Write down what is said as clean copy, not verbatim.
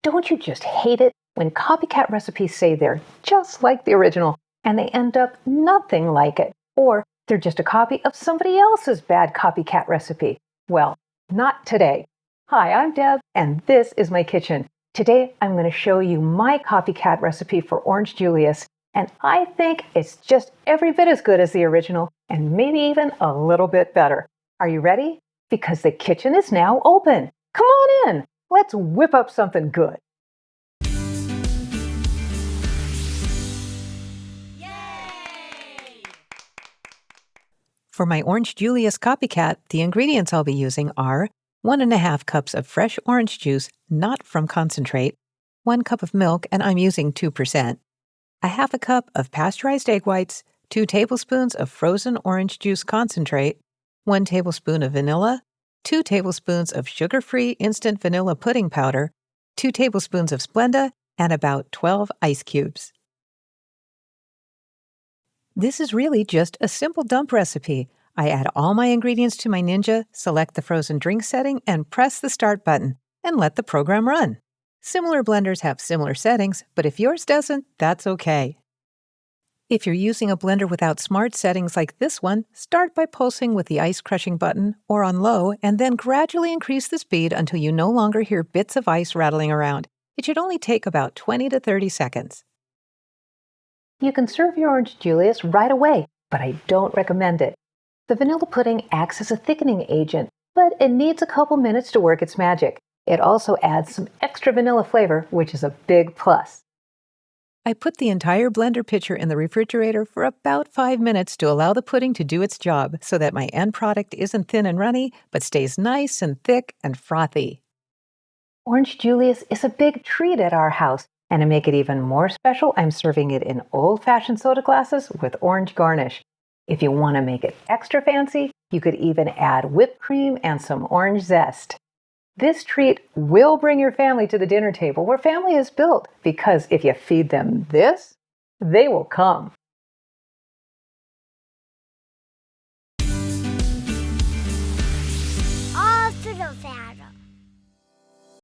Don't you just hate it when copycat recipes say they're just like the original and they end up nothing like it, or they're just a copy of somebody else's bad copycat recipe? Well, not today. Hi, I'm Deb, and this is my kitchen. Today, I'm going to show you my copycat recipe for Orange Julius, and I think it's just every bit as good as the original, and maybe even a little bit better. Are you ready? Because the kitchen is now open. Come on in. Let's whip up something good. Yay! For my Orange Julius Copycat, the ingredients I'll be using are 1½ cups of fresh orange juice, not from concentrate, 1 cup of milk, and I'm using 2%, 1/2 cup of pasteurized egg whites, 2 tablespoons of frozen orange juice concentrate, 1 tablespoon of vanilla, 2 tablespoons of sugar-free instant vanilla pudding powder, 2 tablespoons of Splenda, and about 12 ice cubes. This is really just a simple dump recipe. I add all my ingredients to my Ninja, select the frozen drink setting, and press the start button, and let the program run. Similar blenders have similar settings, but if yours doesn't, that's okay. If you're using a blender without smart settings like this one, start by pulsing with the ice crushing button or on low, and then gradually increase the speed until you no longer hear bits of ice rattling around. It should only take about 20 to 30 seconds. You can serve your Orange Julius right away, but I don't recommend it. The vanilla pudding acts as a thickening agent, but it needs a couple minutes to work its magic. It also adds some extra vanilla flavor, which is a big plus. I put the entire blender pitcher in the refrigerator for about 5 minutes to allow the pudding to do its job so that my end product isn't thin and runny, but stays nice and thick and frothy. Orange Julius is a big treat at our house, and to make it even more special, I'm serving it in old-fashioned soda glasses with orange garnish. If you want to make it extra fancy, you could even add whipped cream and some orange zest. This treat will bring your family to the dinner table where family is built, because if you feed them this, they will come.